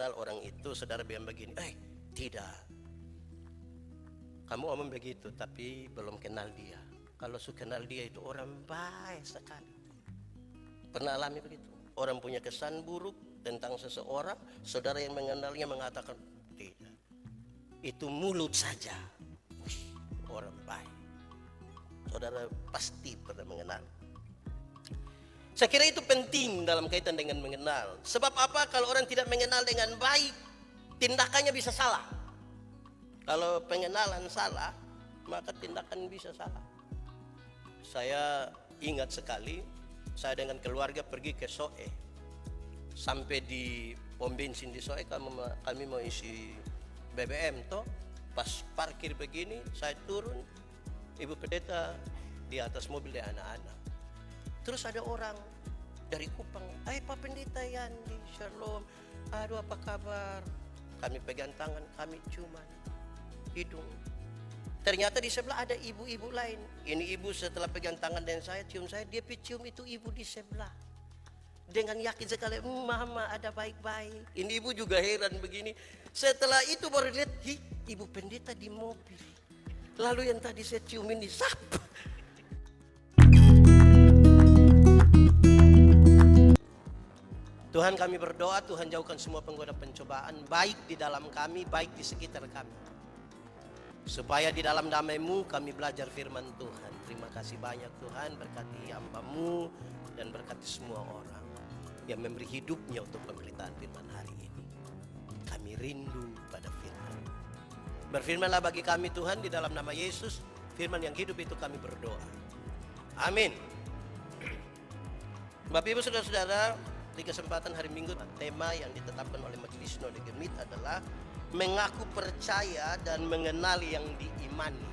mengenal orang itu, saudara bilang begini, tidak. Kamu omong begitu, tapi belum kenal dia. Kalau sudah kenal dia itu orang baik sekali. Pernah alami begitu? Orang punya kesan buruk tentang seseorang, saudara yang mengenalnya mengatakan tidak. Itu mulut saja. Orang baik. Saudara pasti pernah mengenal. Saya kira itu penting dalam kaitan dengan mengenal. Sebab apa? Kalau orang tidak mengenal dengan baik, tindakannya bisa salah. Kalau pengenalan salah, maka tindakan bisa salah. Saya ingat sekali, saya dengan keluarga pergi ke Soe. Sampai di pom bensin di Soe, kami mau isi BBM toh. Pas parkir begini, saya turun, Ibu Pendeta di atas mobil dengan anak-anak. Terus ada orang dari Kupang, Pak Pendeta Yandi, Shalom, aduh apa kabar? Kami pegang tangan, kami ciuman hidung. Ternyata di sebelah ada ibu-ibu lain. Ini ibu setelah pegang tangan dan saya cium saya, dia cium itu ibu di sebelah. Dengan yakin sekali, mama ada baik-baik. Ini ibu juga heran begini. Setelah itu baru lihat, ibu pendeta di mobil. Lalu yang tadi saya cium ini, sap. Tuhan kami berdoa, Tuhan jauhkan semua penggoda pencobaan, baik di dalam kami, baik di sekitar kami. Supaya di dalam damai-Mu kami belajar firman Tuhan. Terima kasih banyak Tuhan, berkati hamba-Mu dan berkati semua orang yang memberi hidupnya untuk pemberitaan firman hari ini. Kami rindu pada firman. Berfirmanlah bagi kami Tuhan di dalam nama Yesus, firman yang hidup itu kami berdoa. Amin. Bapak Ibu Saudara-saudara, di kesempatan hari Minggu, tema yang ditetapkan oleh Majelis Sinode Gemit adalah mengaku percaya dan mengenal yang diimani.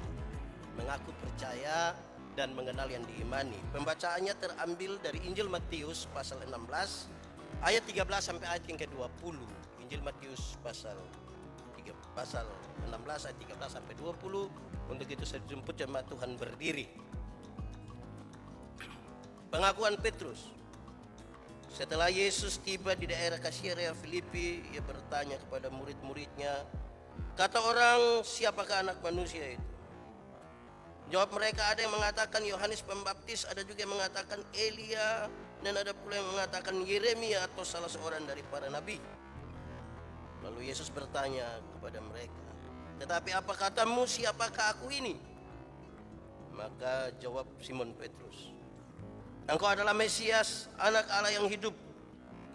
Mengaku percaya dan mengenal yang diimani. Pembacaannya terambil dari Injil Matius pasal 16 ayat 13 sampai ayat yang ke-20. Injil Matius pasal 16 ayat 13 sampai 20. Untuk itu saya jemput jemaat Tuhan berdiri. Pengakuan Petrus. Setelah Yesus tiba di daerah Kaisarea Filipi, ia bertanya kepada murid-muridnya, kata orang, siapakah anak manusia itu? Jawab mereka, ada yang mengatakan Yohanes Pembaptis, ada juga yang mengatakan Elia, dan ada pula yang mengatakan Yeremia atau salah seorang dari para nabi. Lalu Yesus bertanya kepada mereka, tetapi apa katamu, siapakah aku ini? Maka jawab Simon Petrus, engkau adalah Mesias, anak Allah yang hidup,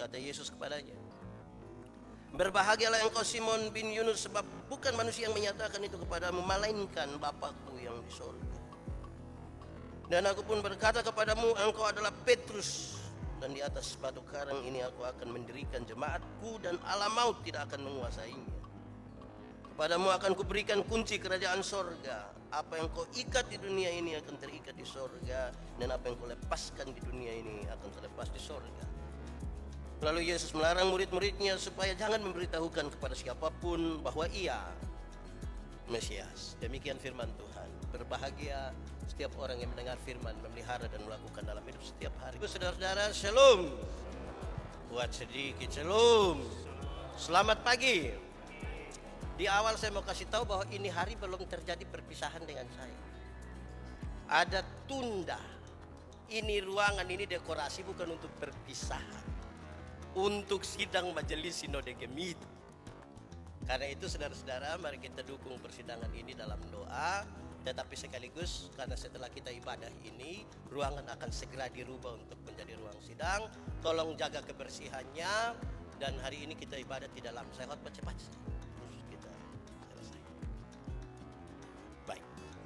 kata Yesus kepadanya. Berbahagialah engkau Simon bin Yunus, sebab bukan manusia yang menyatakan itu kepadamu, melainkan Bapa-Ku yang di sorga. Dan aku pun berkata kepadamu, engkau adalah Petrus, dan di atas batu karang ini aku akan mendirikan jemaat-Ku, dan alam maut tidak akan menguasainya. Kepadamu akan kuberikan kunci kerajaan sorga. Apa yang kau ikat di dunia ini akan terikat di sorga, dan apa yang kau lepaskan di dunia ini akan terlepas di sorga. Lalu Yesus melarang murid-muridnya supaya jangan memberitahukan kepada siapapun bahwa ia Mesias. Demikian firman Tuhan. Berbahagia setiap orang yang mendengar firman, memelihara dan melakukan dalam hidup setiap hari. Saudara-saudara, shalom. Buat sedikit shalom. Selamat pagi. Di awal saya mau kasih tahu bahwa ini hari belum terjadi perpisahan dengan saya. Ada tunda. Ini ruangan, ini dekorasi bukan untuk perpisahan. Untuk sidang Majelis Sinode Gemit. Karena itu saudara-saudara, mari kita dukung persidangan ini dalam doa. Tetapi sekaligus karena setelah kita ibadah ini, ruangan akan segera dirubah untuk menjadi ruang sidang. Tolong jaga kebersihannya. Dan hari ini kita ibadah tidak lama. Saya cepat.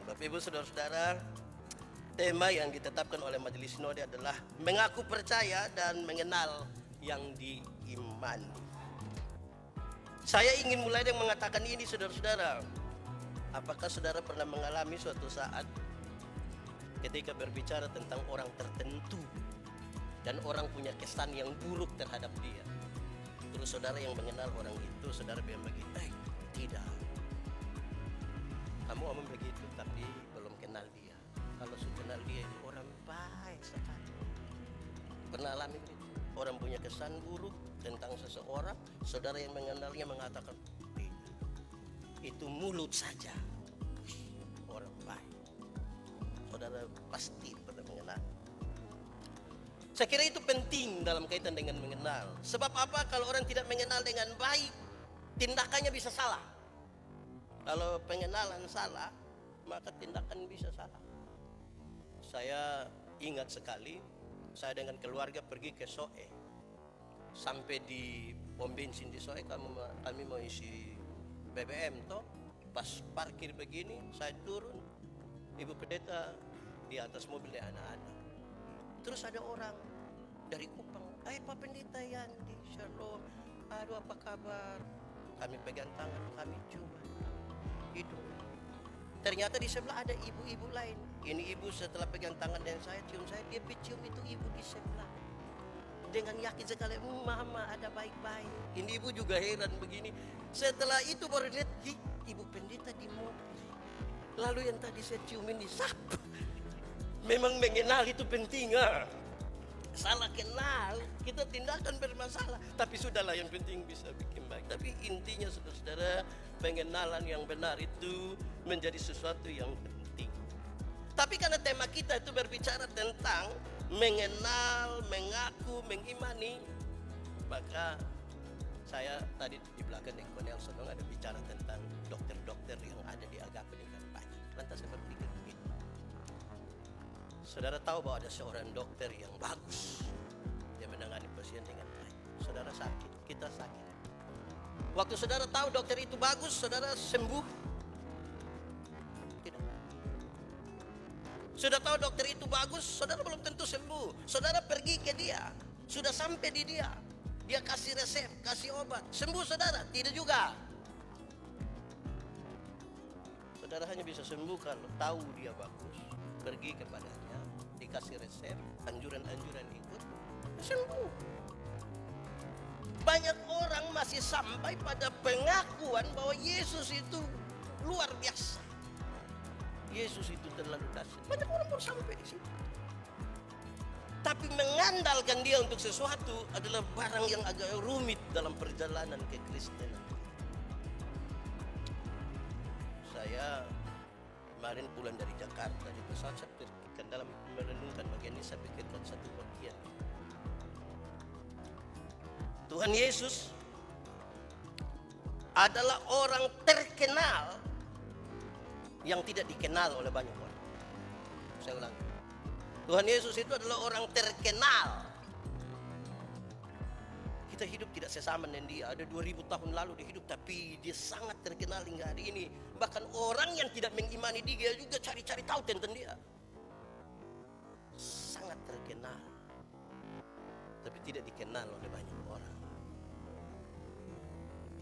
Bapak Ibu Saudara-saudara, tema yang ditetapkan oleh Majelis Sinode adalah mengaku percaya dan mengenal yang diimani. Saya ingin mulai dengan mengatakan ini saudara-saudara. Apakah saudara pernah mengalami suatu saat ketika berbicara tentang orang tertentu dan orang punya kesan yang buruk terhadap dia? Terus saudara yang mengenal orang itu, saudara bilang begitu, tidak. Kamu omong begitu, tapi belum kenal dia. Kalau sudah kenal dia, orang baik sekali. Pernah alami begitu. Orang punya kesan buruk, tentang seseorang, saudara yang mengenalnya mengatakan itu mulut saja orang baik. Saudara pasti pernah mengenal. Saya kira itu penting dalam kaitan dengan mengenal. Sebab apa? Kalau orang tidak mengenal dengan baik, tindakannya bisa salah. Kalau pengenalan salah, maka tindakan bisa salah. Saya ingat sekali, saya dengan keluarga pergi ke Soe. Sampai di pom bensin di Soe, kami mau isi BBM toh. Pas parkir begini, saya turun, Ibu Pendeta di atas mobil dengan anak-anak. Terus ada orang dari Kupang, Pak Pendeta Yandi, Shalom, aduh apa kabar? Kami pegang tangan, kami cium hidung. Ternyata di sebelah ada ibu-ibu lain. Ini ibu setelah pegang tangan dan saya cium saya, dia cium itu ibu di sebelah. Dengan yakin sekali, mama ada baik-baik. Ini ibu juga heran begini. Setelah itu baru lihat, Ibu Pendeta di mobil. Lalu yang tadi saya cium ini siapa? Memang mengenal itu penting. Salah kenal, kita tindakan bermasalah. Tapi sudahlah, yang penting bisa bikin baik. Tapi intinya saudara-saudara, pengenalan yang benar itu menjadi sesuatu yang penting. Tapi karena tema kita itu berbicara tentang mengenal, mengaku, mengimani, maka saya tadi di belakang di Nelson ada bicara tentang dokter-dokter yang ada di agape dengan banyak. Lantas saya berpikir begini, saudara tahu bahwa ada seorang dokter yang bagus, dia menangani pasien dengan baik. Saudara sakit, kita sakit. Waktu saudara tahu dokter itu bagus, saudara sembuh? Tidak. Sudah tahu dokter itu bagus, saudara belum tentu sembuh. Saudara pergi ke dia, sudah sampai di dia, dia kasih resep, kasih obat, sembuh saudara? Tidak juga. Saudara hanya bisa sembuh kalau tahu dia bagus, pergi kepadanya, dikasih resep, anjuran-anjuran ikut, sembuh. Banyak orang masih sampai pada pengakuan bahwa Yesus itu luar biasa, Yesus itu terlalu dahsyat. Banyak orang baru sampai di situ. Tapi mengandalkan dia untuk sesuatu adalah barang yang agak rumit dalam perjalanan kekristenan. Saya kemarin pulang dari Jakarta, di pesawat saya pikirkan dalam merenungkan bagian ini, saya pikirkan satu bagian. Tuhan Yesus adalah orang terkenal yang tidak dikenal oleh banyak orang. Saya ulangi, Tuhan Yesus itu adalah orang terkenal. Kita hidup tidak sesama dengan dia. Ada 2000 tahun lalu dia hidup, tapi dia sangat terkenal hingga hari ini. Bahkan orang yang tidak mengimani dia juga cari-cari tahu tentang dia. Sangat terkenal, tapi tidak dikenal oleh banyak orang.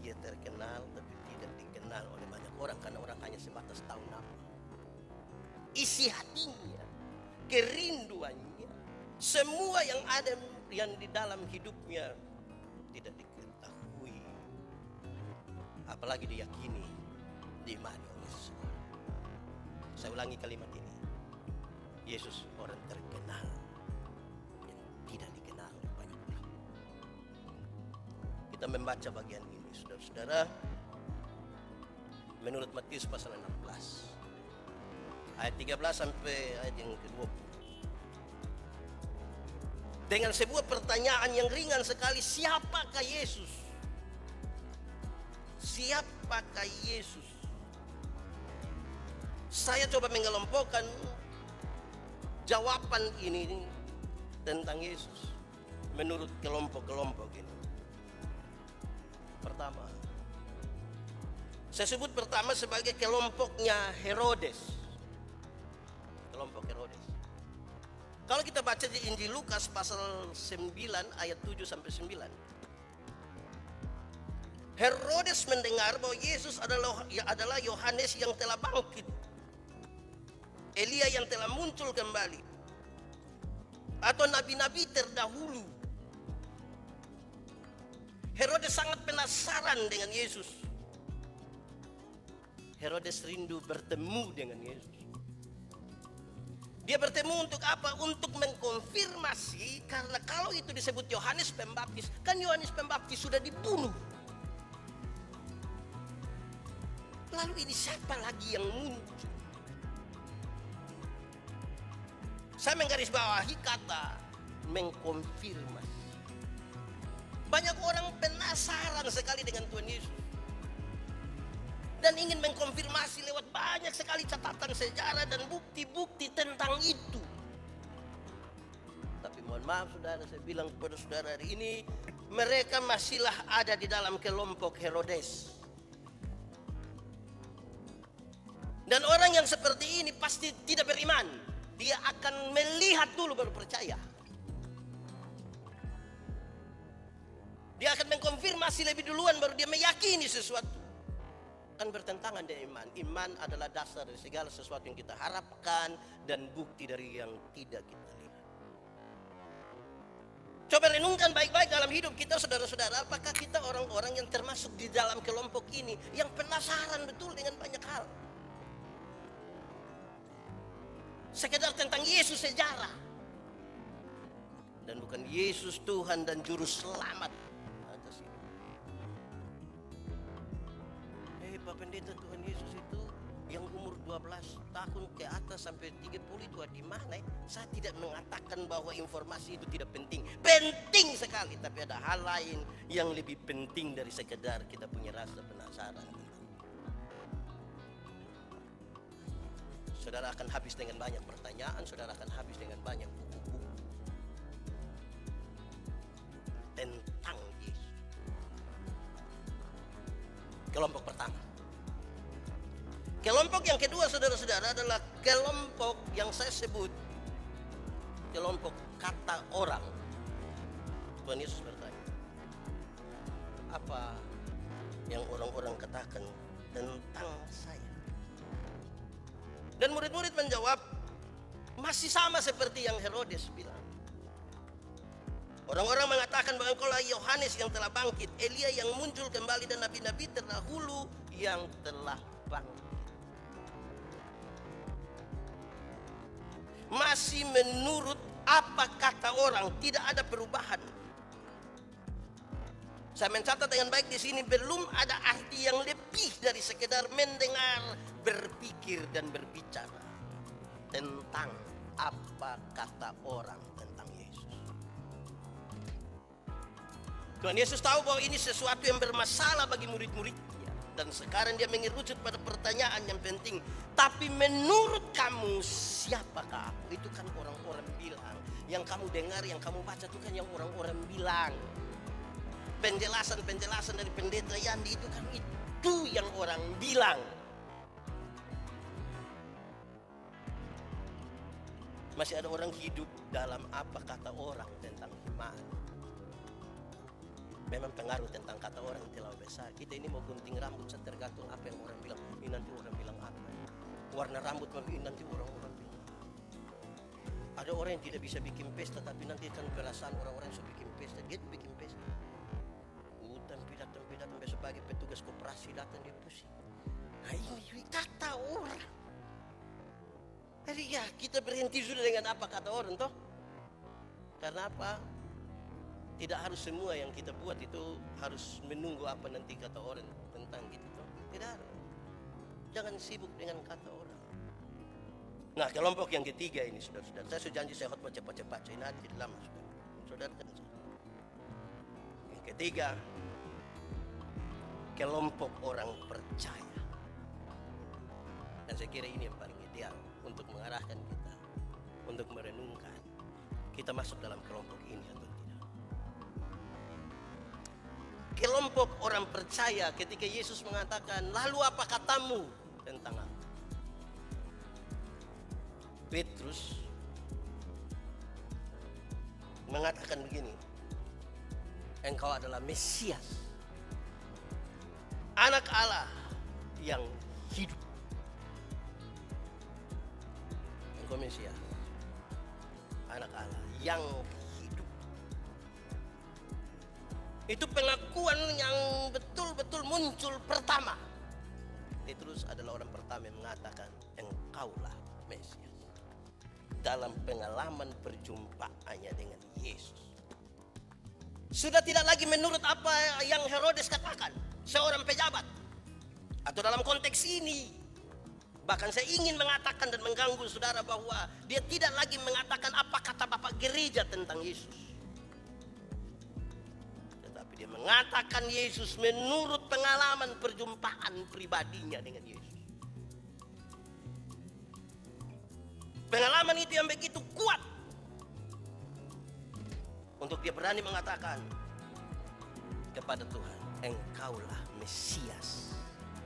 Dia terkenal tapi tidak dikenal oleh banyak orang, karena orang hanya sebatas tahu nama. Isi hatinya, kerinduannya, semua yang ada yang di dalam hidupnya tidak diketahui, apalagi diyakini, diimani oleh seseorang. Saya ulangi kalimat ini, Yesus orang terkenal yang tidak dikenal oleh banyak orang. Kita membaca bagian ini, saudara-saudara, menurut Matius pasal 16 ayat 13 sampai ayat yang ke-20. Dengan sebuah pertanyaan yang ringan sekali, siapakah Yesus? Siapakah Yesus? Saya coba mengelompokkan jawaban ini tentang Yesus menurut kelompok-kelompok ini. Pertama, saya sebut pertama sebagai kelompoknya Herodes. Kelompok Herodes. Kalau kita baca di Injil Lukas pasal 9 ayat 7 sampai 9. Herodes mendengar bahwa Yesus adalah Yohanes yang telah bangkit, Elia yang telah muncul kembali, atau nabi-nabi terdahulu. Herodes sangat penasaran dengan Yesus. Herodes rindu bertemu dengan Yesus. Dia bertemu untuk apa? Untuk mengkonfirmasi, karena kalau itu disebut Yohanes Pembaptis, kan Yohanes Pembaptis sudah dibunuh. Lalu ini siapa lagi yang muncul? Saya menggarisbawahi kata mengkonfirmasi. Banyak orang penasaran sekali dengan Tuhan Yesus dan ingin mengkonfirmasi lewat banyak sekali catatan sejarah dan bukti-bukti tentang itu. Tapi mohon maaf saudara, saya bilang kepada saudara hari ini, mereka masihlah ada di dalam kelompok Herodes. Dan orang yang seperti ini pasti tidak beriman. Dia akan melihat dulu baru percaya. Dia akan mengkonfirmasi lebih duluan baru dia meyakini sesuatu. Kan bertentangan dengan iman. Iman adalah dasar dari segala sesuatu yang kita harapkan dan bukti dari yang tidak kita lihat. Coba renungkan baik-baik dalam hidup kita saudara-saudara. Apakah kita orang-orang yang termasuk di dalam kelompok ini yang penasaran betul dengan banyak hal? Sekedar tentang Yesus sejarah. Dan bukan Yesus Tuhan dan Juru Selamat atas hidup. Pak Pendeta, Tuhan Yesus itu yang umur 12 tahun ke atas sampai 30 itu di mana? Saya tidak mengatakan bahwa informasi itu tidak penting. Penting sekali, tapi ada hal lain yang lebih penting dari sekedar kita punya rasa penasaran. Saudara akan habis dengan banyak pertanyaan, saudara akan habis dengan banyak buku-buku tentang Yesus. Kelompok pertama. Kelompok yang kedua saudara-saudara adalah kelompok yang saya sebut kelompok kata orang. Tuhan Yesus bertanya, apa yang orang-orang katakan tentang saya? Dan murid-murid menjawab, masih sama seperti yang Herodes bilang. Orang-orang mengatakan bahwa engkaulah Yohanes yang telah bangkit, Elia yang muncul kembali, dan nabi-nabi terdahulu yang telah bangkit. Masih menurut apa kata orang, tidak ada perubahan. Saya mencatat dengan baik di sini, belum ada arti yang lebih dari sekedar mendengar, berpikir dan berbicara tentang apa kata orang tentang Yesus. Tuhan Yesus tahu bahwa ini sesuatu yang bermasalah bagi murid-muridnya. Dan sekarang dia mengerucut pada pertanyaan yang penting. Tapi menurut kamu siapakah aku? Itu kan orang-orang bilang. Yang kamu dengar, yang kamu baca itu kan yang orang-orang bilang. Penjelasan-penjelasan dari pendeta Yandi itu kan itu yang orang bilang. Masih ada orang hidup dalam apa kata orang tentang iman. Memang pengaruh tentang kata orang terlalu besar. Kita ini mau gunting rambut tergantung apa yang orang bilang. Ini nanti orang bilang apa. Warna rambut ini nanti orang-orang bilang. Ada orang yang tidak bisa bikin pesta, tapi nanti kan perasaan orang-orang yang bikin pesta. Dia bikin pesta. Datang besok pagi petugas koperasi datang, dia pusing. Nah ini kata orang. Jadi ya kita berhenti sudah dengan apa kata orang toh. Karena apa? Tidak harus semua yang kita buat itu harus menunggu apa nanti kata orang tentang gitu. Tidak harus. Jangan sibuk dengan kata orang. Nah kelompok yang ketiga ini saudara-saudara. Saya sudah janji saya khotbah cepat-cepat. Saya nanti lama saudara. Yang ketiga, kelompok orang percaya. Dan saya kira ini yang paling ideal untuk mengarahkan kita, untuk merenungkan kita masuk dalam kelompok ini atau tidak. Kelompok orang percaya ketika Yesus mengatakan, lalu apa katamu tentang aku? Petrus mengatakan begini, engkau adalah Mesias, Anak Allah yang hidup. Engkau Mesias, Anak Allah yang hidup. Itu pengakuan yang betul-betul muncul pertama. Petrus adalah orang pertama yang mengatakan engkaulah Mesias. dalam pengalaman perjumpaannya dengan Yesus. Sudah tidak lagi menurut apa yang Herodes katakan, seorang pejabat. Atau dalam konteks ini, bahkan saya ingin mengatakan dan mengganggu saudara bahwa dia tidak lagi mengatakan apa kata Bapak Gereja tentang Yesus. Tetapi dia mengatakan Yesus menurut pengalaman perjumpaan pribadinya dengan Yesus. Pengalaman itu yang begitu kuat untuk dia berani mengatakan kepada Tuhan, Engkaulah Mesias,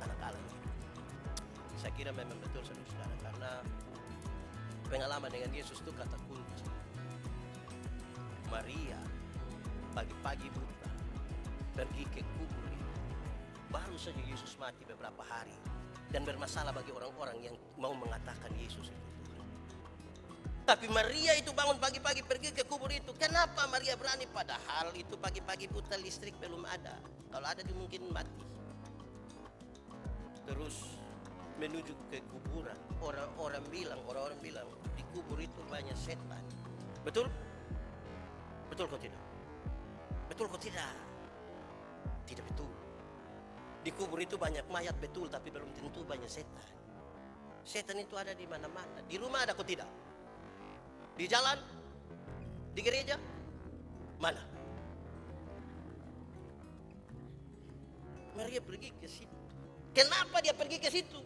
Anak Allah yang hidup. Saya kira memang betul saudara, karena pengalaman dengan Yesus itu kata kunci. Maria pagi-pagi buta pergi ke kubur itu. Baru saja Yesus mati beberapa hari, dan bermasalah bagi orang-orang yang mau mengatakan Yesus itu. Tapi Maria itu bangun pagi-pagi pergi ke kubur itu. Kenapa Maria berani? Padahal itu pagi-pagi buta, listrik belum ada. Kalau ada dia mungkin mati. Terus menuju ke kuburan. Orang-orang bilang di kubur itu banyak setan. Betul? Betul kok tidak? Betul kok tidak? Tidak betul. Di kubur itu banyak mayat betul, tapi belum tentu banyak setan. Setan itu ada di mana-mana. Di rumah ada kok tidak? Di jalan, di gereja, mana? Maria pergi ke situ. Kenapa dia pergi ke situ?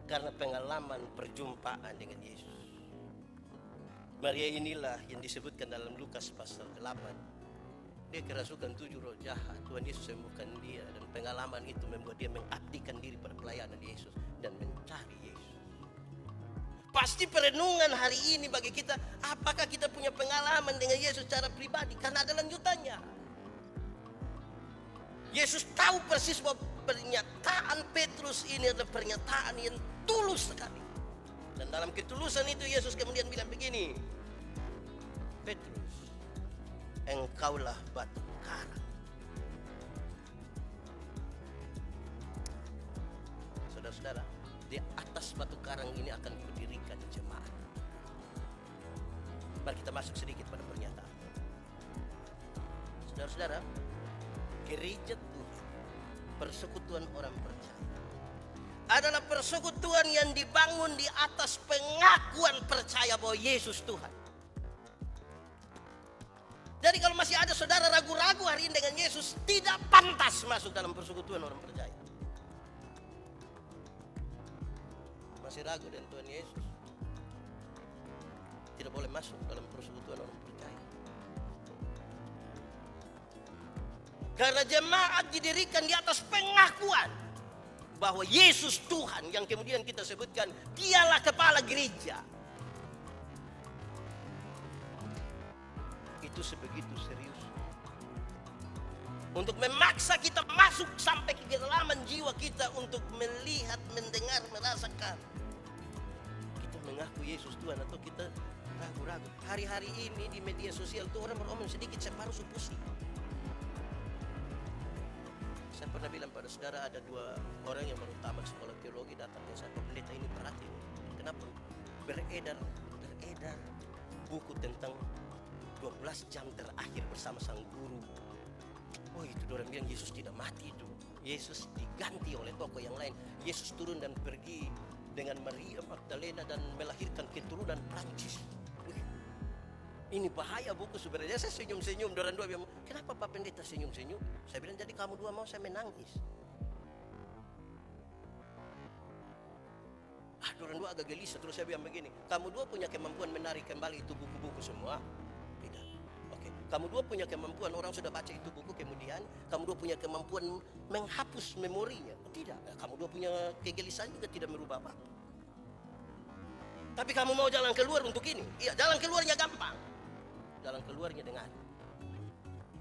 Karena pengalaman perjumpaan dengan Yesus. Maria inilah yang disebutkan dalam Lukas pasal 8. Dia kerasukan 7 roh jahat. Tuhan Yesus sembuhkan dia, dan pengalaman itu membuat dia mengabdikan diri pada pelayanan Yesus dan mencari Yesus. Pasti perenungan hari ini bagi kita, apakah kita punya pengalaman dengan Yesus secara pribadi? Karena ada lanjutannya. Yesus tahu persis bahwa pernyataan Petrus ini adalah pernyataan yang tulus sekali. Dan dalam ketulusan itu Yesus kemudian bilang begini, Petrus, engkaulah batu karang. Saudara-saudara, di atas batu karang ini akan didirikan jemaat. Mari kita masuk sedikit pada pernyataan. Saudara-saudara, gereja Tuhan, persekutuan orang percaya, adalah persekutuan yang dibangun di atas pengakuan percaya bahwa Yesus Tuhan. Jadi kalau masih ada saudara ragu-ragu hari ini dengan Yesus, tidak pantas masuk dalam persekutuan orang percaya. Masih ragu dengan Tuhan Yesus, tidak boleh masuk dalam persekutuan orang percaya. Karena jemaat didirikan di atas pengakuan bahwa Yesus Tuhan, yang kemudian kita sebutkan dialah kepala gereja. Itu sebegitu serius untuk memaksa kita masuk sampai ke kedalaman jiwa kita untuk melihat, mendengar, merasakan mengaku Yesus Tuhan, atau kita ragu-ragu. Hari-hari ini di media sosial tuh orang beromong sedikit separuh pusing. Saya pernah bilang pada saudara, ada 2 orang yang baru tamat sekolah teologi datang ke saya, pendeta ini perhatiin. Kenapa? Beredar buku tentang 12 jam terakhir bersama sang guru. Oh, itu orang bilang Yesus tidak mati itu. Yesus diganti oleh tokoh yang lain. Yesus turun dan pergi dengan Maria Magdalena dan melahirkan keturunan Prancis. Ini bahaya buku sebenarnya. Saya senyum-senyum. Dorang dua bilang, kenapa Pak Pendeta senyum-senyum? Saya bilang, jadi kamu dua mau saya menangis. Dorang dua agak gelisah. Terus saya bilang begini, kamu dua punya kemampuan menarik kembali itu buku-buku semua? Tidak. Oke. Kamu dua punya kemampuan, orang sudah baca itu buku, kemudian kamu dua punya kemampuan menghapus memorinya? Tidak. Kamu dua punya kegelisahan juga tidak merubah apa. Tapi kamu mau jalan keluar untuk ini? Iya, jalan keluarnya gampang. Jalan keluarnya dengan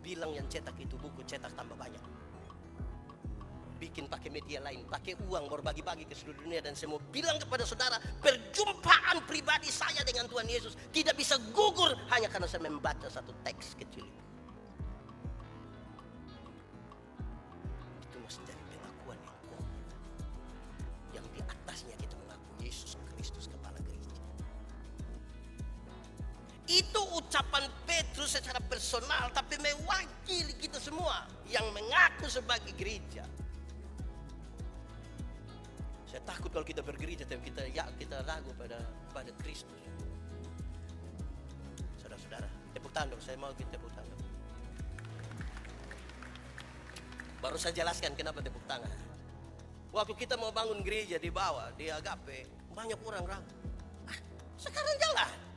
bilang yang cetak itu buku, cetak tambah banyak. Bikin pakai media lain, pakai uang, berbagi-bagi ke seluruh dunia, dan saya mau bilang kepada saudara, perjumpaan pribadi saya dengan Tuhan Yesus tidak bisa gugur hanya karena saya membaca satu teks kecil itu. Itu mesti jadi pengakuan yang kuat, yang di atasnya kita mengaku Yesus Kristus kepala gereja. Itu ucapan Petrus secara personal, tapi mewakili kita semua yang mengaku sebagai gereja. Saya takut kalau kita bergereja tapi kita ragu pada Kristus. Saudara-saudara, tepuk tangan, saya mau kita tepuk tangan. Baru saya jelaskan kenapa tepuk tangan. Waktu kita mau bangun gereja di bawah, di Agape, banyak orang ragu. Sekarang jalan.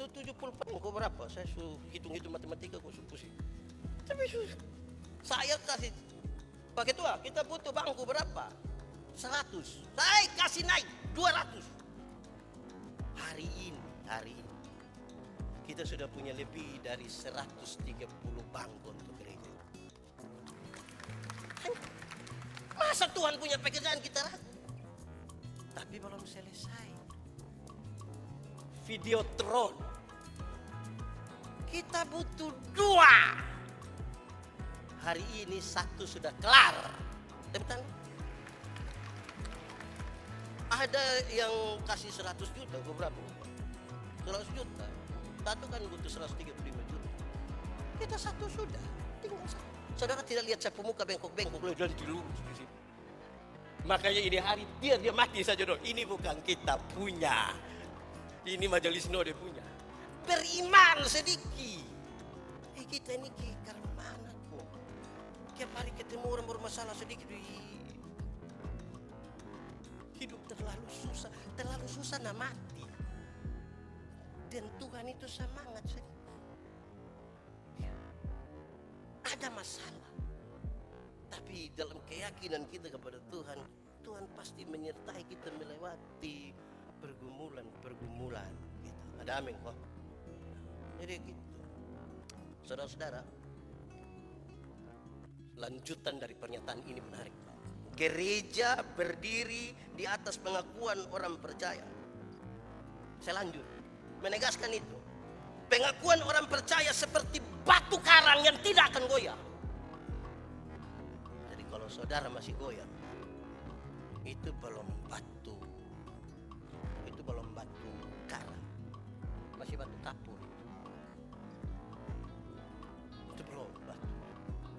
70 kok berapa? Saya hitung-hitung matematika kok pusing. Tapi saya kasih pakai tua, kita butuh bangku berapa? 100. Saya kasih naik 200. Hari ini kita sudah punya lebih dari 130 bangku untuk gereja. Masa Tuhan punya pekerjaan kita ragu? Tapi belum selesai. Videotron. Kita butuh 2. Hari ini 1 sudah kelar. Betul? Ada yang kasih 100 juta, berapa? 100 juta. Satu kan butuh 135 juta. Kita 1 sudah, tinggal 1. Saudara tidak lihat saya pemuka bengkok-bengkok dan dilurus di sini. Makanya ini hari dia mati saja dong. Ini bukan kita punya. Ini majelis Node punya. Beriman sedikit. Kita ini karena mana kok? Tiap hari ketemu orang bermasalah sedikit. Hidup terlalu susah nak mati. Dan Tuhan itu semangat sedikit. Ada masalah. Tapi dalam keyakinan kita kepada Tuhan, Tuhan pasti menyertai kita melewati pergumulan gitu. Ada amin kok. Jadi gitu. Saudara-saudara, lanjutan dari pernyataan ini menarik. Gereja berdiri di atas pengakuan orang percaya. Saya lanjut menegaskan itu. Pengakuan orang percaya seperti batu karang yang tidak akan goyah. Jadi kalau saudara masih goyah, itu belum batu karang, masih batu kapur. Itu belum batu,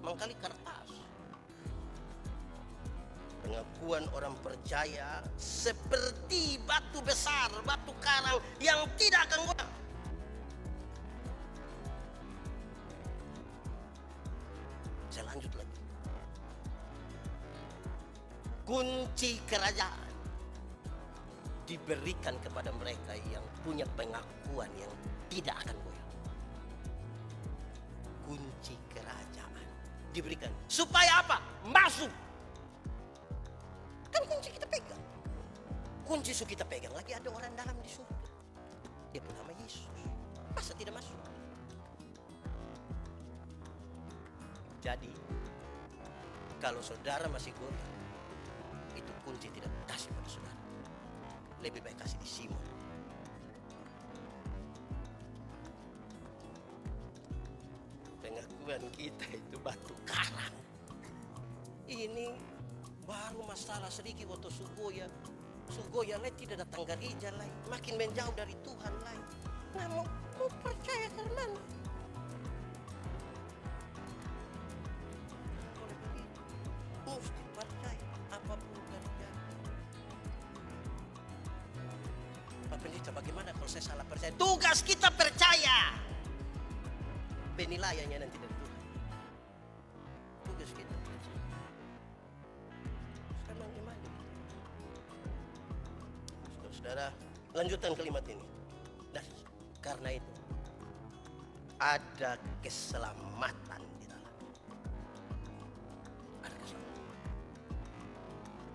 mangkali kertas. Pengakuan orang percaya seperti batu besar, batu karang yang tidak akan goyah. Saya lanjut lagi. Kunci kerajaan diberikan kepada mereka yang punya pengakuan yang tidak akan goyah. Kunci kerajaan diberikan supaya apa? Masuk. Kan kunci kita pegang. Kunci kita pegang, lagi ada orang dalam di surga. Dia bernama Yesus. Masa tidak masuk? Jadi kalau saudara masih goyah, itu kunci tidak kasih pada saudara. Lebih baik kasih di Simon. Pengakuan kita itu batu karang. Ini baru masalah sedikit waktu Sugoya lain tidak datang gereja lain, makin menjauh dari Tuhan lain. Nah mau percaya ke mana? Boleh begitu, mesti percaya apapun terjadi. Pak Pendeta, bagaimana kalau saya salah percaya? Tugas kita percaya. Penilaiannya nanti dari Tuhan. Tugas kita percaya. Sama iman. Saudara, lanjutan kalimat ini. Dan karena itu ada keselamatan di dalam. Ada keselamatan.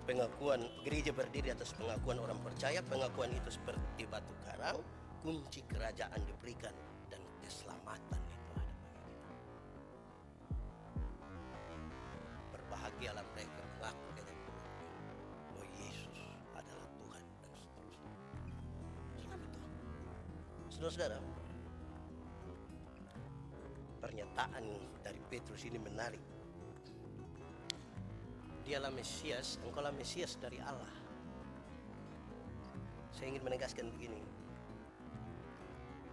Pengakuan gereja berdiri atas pengakuan orang percaya. Pengakuan itu seperti batu karang. Kunci kerajaan diberikan dan keselamatan itu ada bagi kita. Berbahagialah mereka mengaku dengan mulutnya bahwa Yesus adalah Tuhan dan seterusnya. Selamat Tuhan. Saudara-saudara, pernyataan dari Petrus ini menarik. Dialah Mesias, engkaulah Mesias dari Allah. Saya ingin menegaskan begini.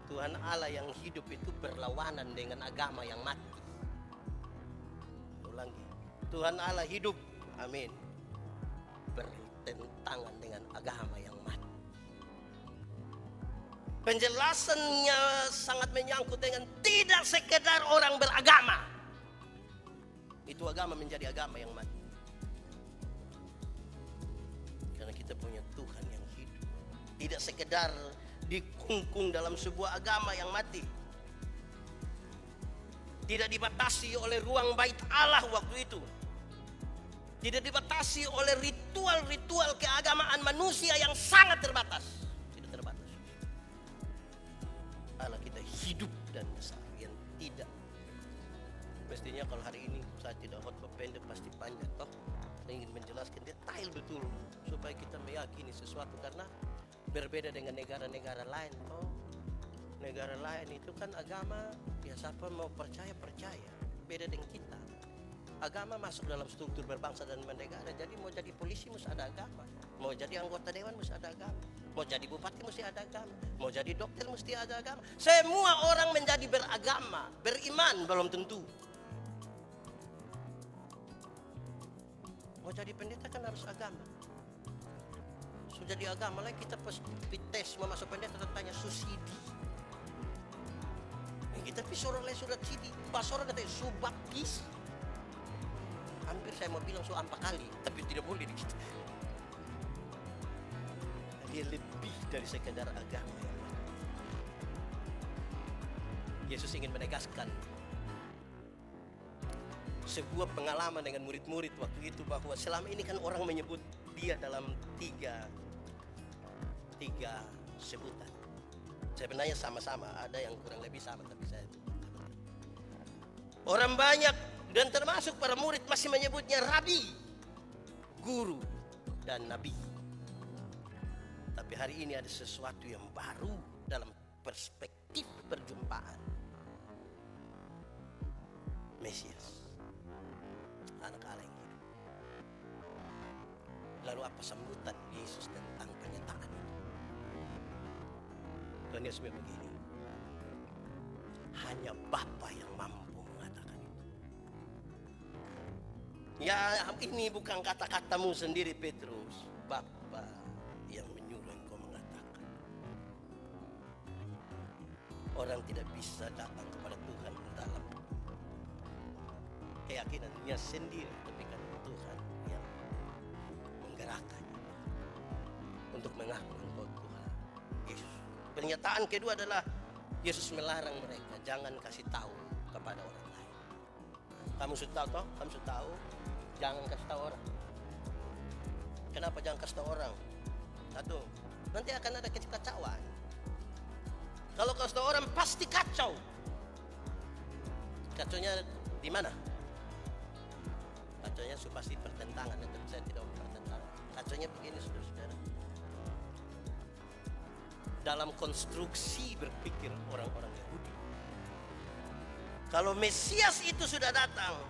Tuhan Allah yang hidup itu berlawanan dengan agama yang mati. Ulangi, Tuhan Allah hidup, amin, bertentangan dengan agama yang mati. Penjelasannya sangat menyangkut dengan tidak sekedar orang beragama, itu agama menjadi agama yang mati. Karena kita punya Tuhan yang hidup, tidak sekedar dikungkung dalam sebuah agama yang mati. Tidak dibatasi oleh ruang bait Allah waktu itu. Tidak dibatasi oleh ritual-ritual keagamaan manusia yang sangat terbatas. Tidak terbatas. Allah kita hidup dan besar yang tidak. Mestinya kalau hari ini saya tidak khotbah pendek pasti panjang toh. Saya ingin menjelaskan detail betul supaya kita meyakini sesuatu, karena berbeda dengan negara-negara lain. Oh, negara lain itu kan agama ya siapa mau percaya, beda dengan kita. Agama masuk dalam struktur berbangsa dan bernegara. Jadi mau jadi polisi mesti ada agama, mau jadi anggota dewan mesti ada agama, mau jadi bupati mesti ada agama, mau jadi dokter mesti ada agama. Semua orang menjadi beragama, beriman belum tentu. Mau jadi pendeta kan harus agama. Sudah di agama lagi kita pas tes mau masuk pendeta tanya susidi. Kita pisor oleh surat sidi, pasor katanya subaptis. Hampir saya mau bilang ampak kali, tapi tidak boleh di kita. Dia lebih dari sekedar agama. Yesus ingin menegaskan sebuah pengalaman dengan murid-murid waktu itu, bahwa selama ini kan orang menyebut dia dalam tiga sebutan. Sebenarnya sama-sama, ada yang kurang lebih sama, tapi saya orang banyak dan termasuk para murid masih menyebutnya Rabi, guru dan nabi. Tapi hari ini ada sesuatu yang baru dalam perspektif perjumpaan. Mesias, anak Allah yang hidup. Lalu apa sambutan Yesus tentang pernyataan itu? Tuhan Yesus begini, hanya Bapa yang mampu mengatakan itu. Ya, ini bukan kata-katamu sendiri Petrus, Bapa yang menyuruh engkau mengatakan. Orang tidak bisa datang kepada Tuhan dalam keyakinannya sendiri, tapi karena Tuhan yang menggerakkan untuk mengaku engkau Tuhan Yesus. Pernyataan kedua adalah Yesus melarang mereka jangan kasih tahu kepada orang lain. Kamu sudah tahu toh? Kamu sudah tahu? Jangan kasih tahu orang. Kenapa jangan kasih tahu orang? Satu, nanti akan ada kekacauan. Kalau kasih tahu orang pasti kacau. Kacaunya di mana? Kacaunya pasti pertentangan, tapi saya tidak mau pertentangan. Kacaunya begini saudara-saudara. Dalam konstruksi berpikir orang-orang Yahudi, kalau Mesias itu sudah datang,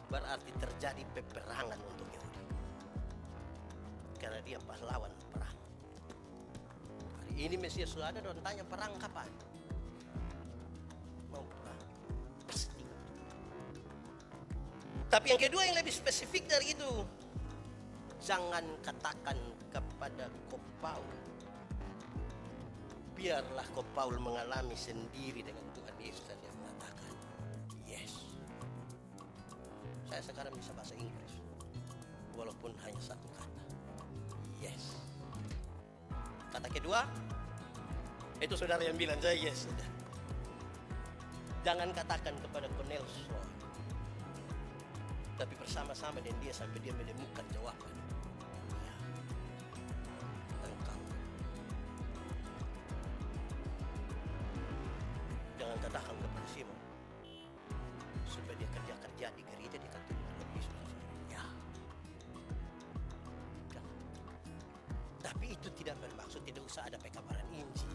berarti terjadi peperangan untuk Yahudi, karena dia pahlawan perang. Hari ini Mesias sudah ada, dan tanya perang kapan? Mau perang pasti. Tapi yang kedua yang lebih spesifik dari itu, jangan katakan kepada Paul, biarlah Paul mengalami sendiri dengan Tuhan Yesus. Dan dia mengatakan yes. Saya sekarang bisa bahasa Inggris walaupun hanya satu kata, yes. Kata kedua itu saudara yang bilang saya yes. Jangan katakan kepada Cornelius, tapi bersama-sama dengan dia sampai dia menemukan jawaban. Ya, engkau. Jangan katakan kepada Simon supaya dia kerja di gereja di kantor Tuhan Yesus. Ya. Tapi itu tidak bermaksud tidak usah ada pekabaran Injil.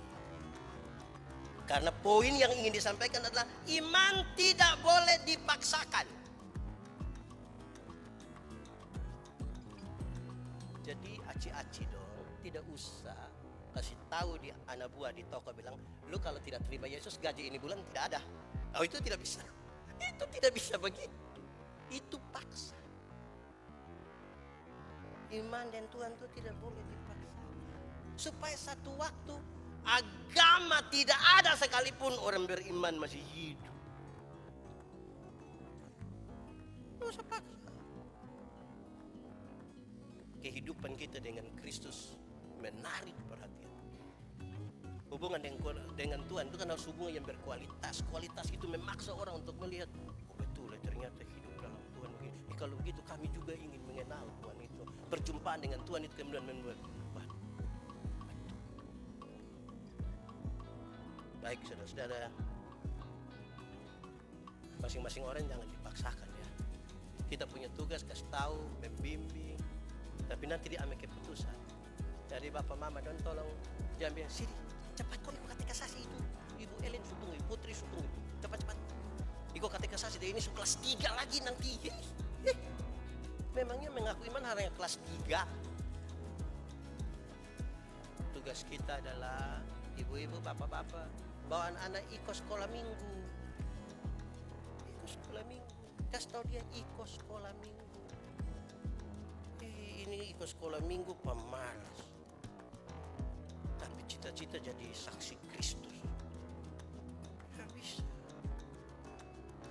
Karena poin yang ingin disampaikan adalah iman tidak boleh dipaksakan. Jadi aci-aci dong, tidak usah kasih tahu di anak buah di toko, bilang, lu kalau tidak terima Yesus gaji ini bulan tidak ada. Oh, itu tidak bisa. Itu tidak bisa begitu. Itu paksa. Iman dan Tuhan itu tidak boleh dipaksa. Supaya satu waktu agama tidak ada sekalipun orang beriman masih hidup. Tidak usah paksa. Kehidupan kita dengan Kristus menarik perhatian. Hubungan dengan Tuhan itu kan harus hubungan yang berkualitas. Kualitas itu memaksa orang untuk melihat, oh betul ternyata hidup dalam Tuhan begini. Kalau begitu kami juga ingin mengenal Tuhan itu. Perjumpaan dengan Tuhan itu kemudian membuat, wah, betul. Baik saudara-saudara, masing-masing orang jangan dipaksakan ya. Kita punya tugas kasih tahu, membimbing, tapi nanti dia ambil keputusan. Jadi bapak mama dan tolong jangan bilang, sini cepat kau ikut ketika sasi itu. Ibu Ellen sukung, Putri sukung, cepat-cepat. Ikut ketika sasi dia ini kelas 3 lagi nanti. Memangnya mengaku iman hanya kelas 3. Tugas kita adalah ibu-ibu, bapak-bapak, bawa anak ikut sekolah minggu. Ikut sekolah minggu. Kasih tahu dia ikut sekolah minggu. Ini ikut sekolah minggu pemalas. Tapi cita-cita jadi saksi Kristus. Gak bisa.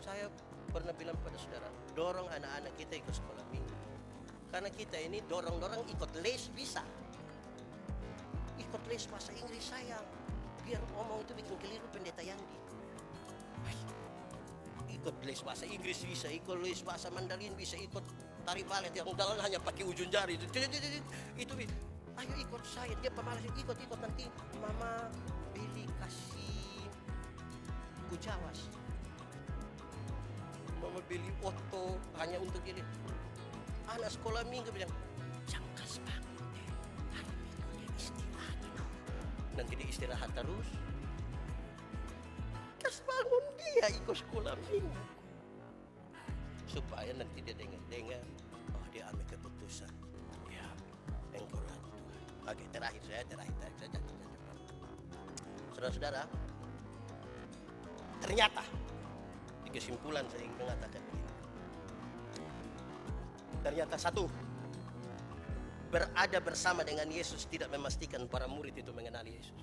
Saya pernah bilang pada saudara, dorong anak-anak kita ikut sekolah minggu. Karena kita ini dorong-dorong ikut les bisa. Ikut les bahasa Inggris sayang. Biar ngomong itu bikin keliru pendeta Yandi. Ikut les bahasa Inggris bisa, ikut les bahasa Mandarin bisa, ikut tari balet yang dalam hanya pakai ujung jari itu ayo ikut saya, dia pemalas, ikut nanti mama beli kasih ujawas, mama beli oto hanya untuk jadi anak sekolah minggu bilang jangan kas bangun deh, hari minggu dia istirahat dulu, nanti dia istirahat terus, kas bangun dia ikut sekolah minggu. Supaya nanti dia dengar, oh dia ambil keputusan. Ya, engkaulah Tuhan. Oke, terakhir saja. Saudara-saudara, ternyata di kesimpulan saya ingin mengatakan ini. Ternyata satu, berada bersama dengan Yesus tidak memastikan para murid itu mengenali Yesus.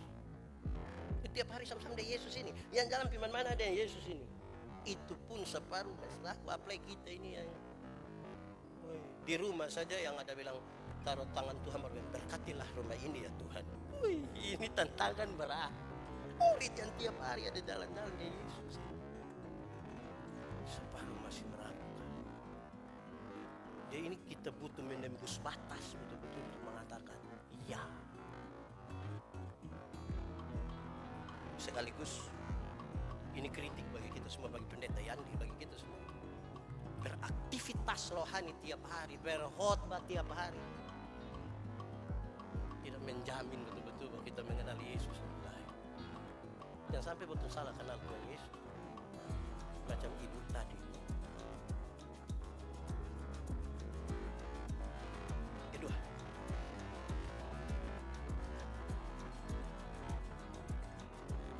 Tiap hari sama-sama dengan Yesus ini. Yang jalan piman mana ada Yesus ini. Itu pun separuh masalah. Apalagi kita ini yang di rumah saja yang ada bilang taruh tangan Tuhan, berkatilah rumah ini ya Tuhan. Ini tantangan berat. Murid yang tiap hari ada jalan-jalan di Yesus, separuh masih meragukan. Jadi ini kita butuh menembus batas betul-betul untuk mengatakan ya. Sekaligus ini kritik bagi kita semua, bagi pendeta Yandi, bagi kita semua. Beraktivitas rohani tiap hari, berkhotbah tiap hari, tidak menjamin betul-betul bahwa kita mengenali Yesus. Jangan sampai betul salah kenal dengan Yesus. Macam ibu tadi. Kedua,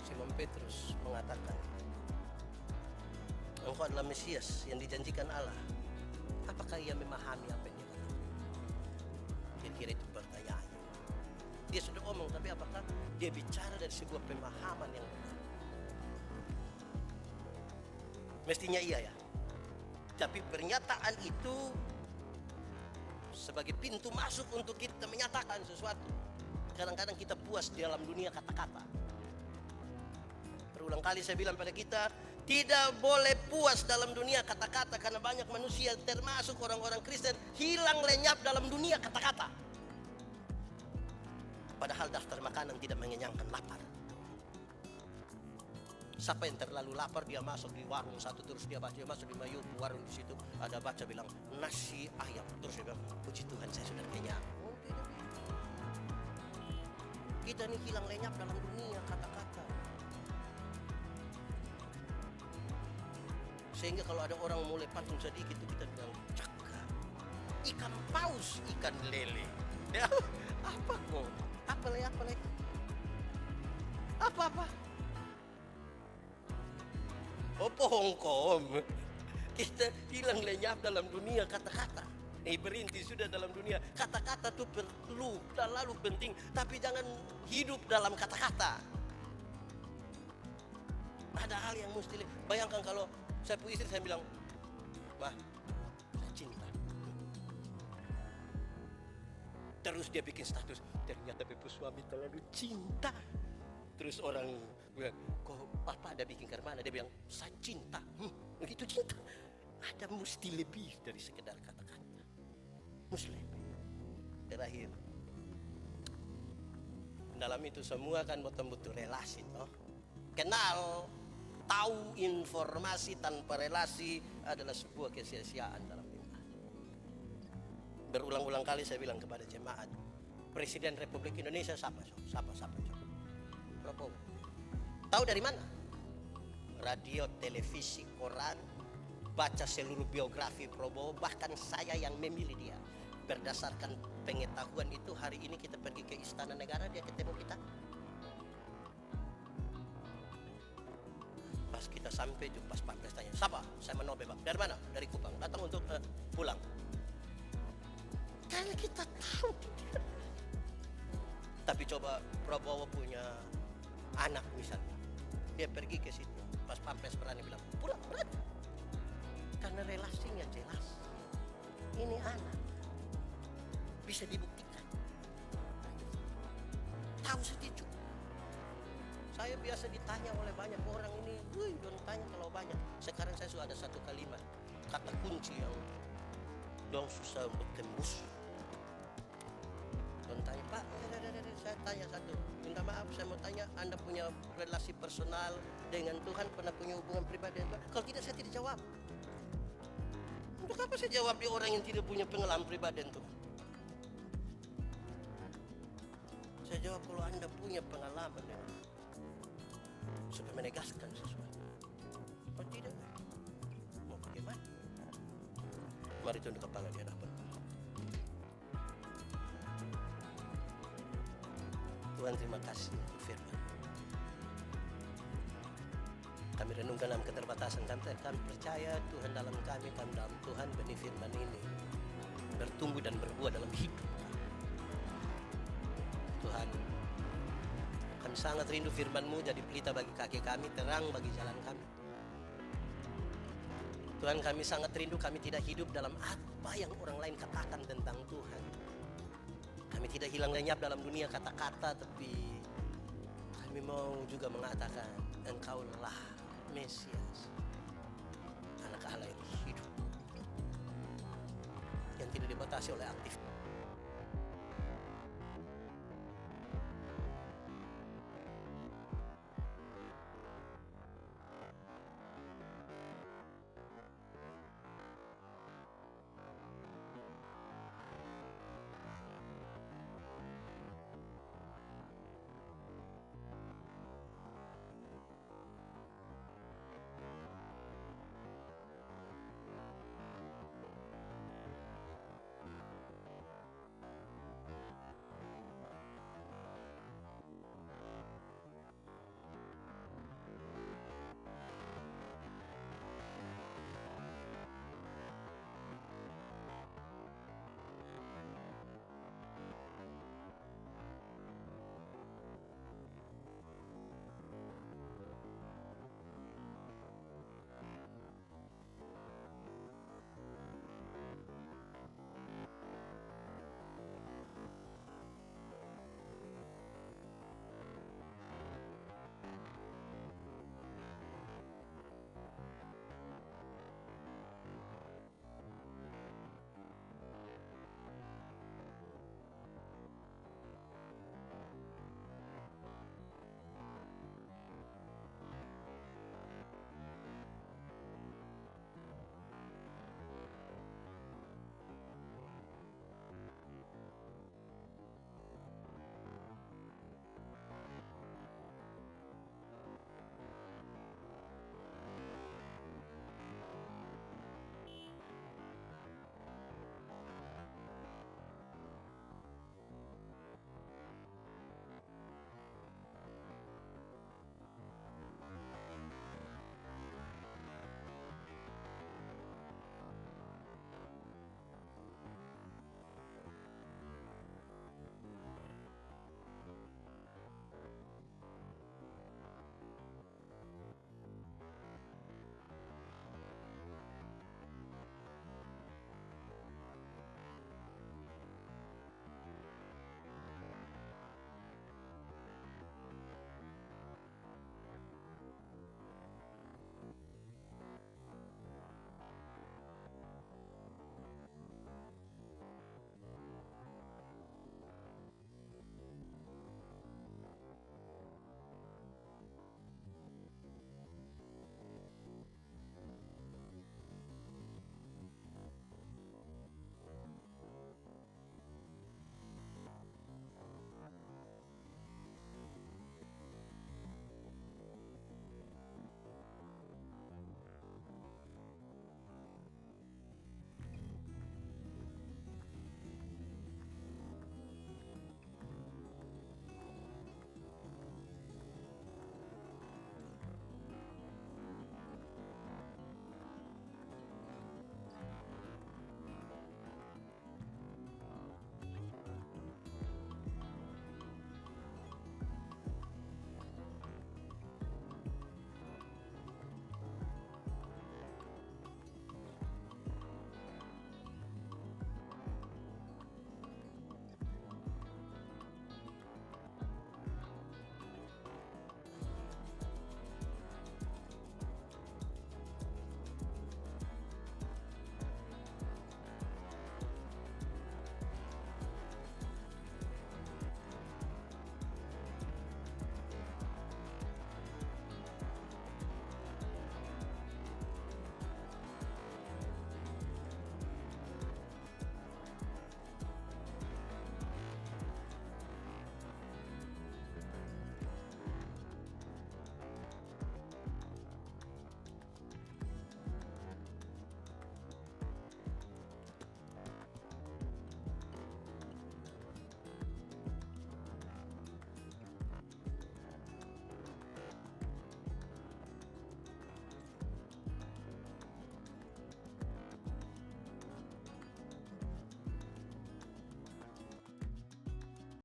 Simon Petrus mengatakan, engkau adalah Mesias yang dijanjikan Allah. Apakah ia memahami apa yang dia katakan? Kira-kira itu pertanyaannya. Dia sudah omong, tapi apakah dia bicara dari sebuah pemahaman yang benar? Mestinya iya ya. Tapi pernyataan itu sebagai pintu masuk untuk kita menyatakan sesuatu. Kadang-kadang kita puas di dalam dunia kata-kata. Berulang kali saya bilang pada kita, tidak boleh puas dalam dunia kata-kata, karena banyak manusia termasuk orang-orang Kristen hilang lenyap dalam dunia kata-kata. Padahal daftar makanan tidak mengenyangkan lapar. Siapa yang terlalu lapar dia masuk di warung satu, terus dia baca, masuk di Mayuk warung di situ ada baca bilang nasi ayam, terus dia bilang puji Tuhan saya sudah kenyang. Oh, kita ini hilang lenyap dalam dunia kata-kata. Sehingga kalau ada orang mulai pantun sedikit itu kita bilang cakap, ikan paus, ikan lele. Ya, apa kok? Apa lagi? Apa-apa? Opo Hongkong. Kita hilang lenyap dalam dunia kata-kata. Berhenti sudah dalam dunia. Kata-kata itu perlu, terlalu penting. Tapi jangan hidup dalam kata-kata. Ada hal yang mesti. Bayangkan kalau saya punya istri, saya bilang, "Wah, saya cinta." Terus dia bikin status, ternyata Bepu suami terlalu cinta. Terus orang bilang, "Kok papa ada bikin karmana?" Dia bilang, "Saya cinta." Begitu cinta. Ada mesti lebih dari sekedar kata-kata. Muslim. Terakhir, dalam itu semua kan betul-betul relasi, toh. Kenal, tahu informasi tanpa relasi adalah sebuah kesia-siaan dalam iman. Berulang-ulang kali saya bilang kepada jemaat, Presiden Republik Indonesia siapa? Siapa? Prabowo. Tahu dari mana? Radio, televisi, koran, baca seluruh biografi Prabowo, bahkan saya yang memilih dia. Berdasarkan pengetahuan itu, hari ini kita pergi ke Istana Negara, dia ketemu kita. Pas kita sampai, pas Pak Pres tanya, "Siapa?" "Saya Manobe, Pak." "Dari mana?" "Dari Kupang." "Datang untuk pulang." Karena kita tahu. Tapi coba Prabowo punya anak misalnya, dia pergi ke situ, pas Pak Pres berani bilang, "Pulang," berani. Karena relasinya jelas. Ini anak bisa dibuktikan, tahu setuju. Saya biasa ditanya oleh banyak orang ini, "Don't tanya terlalu banyak." Sekarang saya sudah ada satu kalimat, kata kunci yang dong susah untuk tembus. Don't tanya, "Pak, saya tanya satu, minta maaf, saya mau tanya, Anda punya relasi personal dengan Tuhan, pernah punya hubungan pribadi dengan Tuhan?" Kalau tidak, saya tidak jawab. Untuk apa saya jawab di orang yang tidak punya pengalaman pribadi dengan Tuhan? Saya jawab kalau Anda punya pengalaman dengan Tuhan, supaya menegaskan sesuatu. Kalau tidak, mau bagaimana? Mari tunduk kepala di hadapan Allah. Tuhan, terima kasih untuk firman. Kami renungkan dalam keterbatasan kami percaya Tuhan dalam kami dalam Tuhan, benih firman ini bertumbuh dan berbuah dalam hidup kami. Tuhan, kami sangat rindu firman-Mu jadi pelita bagi kaki kami, terang bagi jalan kami. Tuhan, kami sangat rindu kami tidak hidup dalam apa yang orang lain katakan tentang Tuhan. Kami tidak hilang lenyap dalam dunia kata-kata, tapi kami mau juga mengatakan Engkaulah Mesias, anak Allah yang hidup, yang tidak dibatasi oleh aktivitas.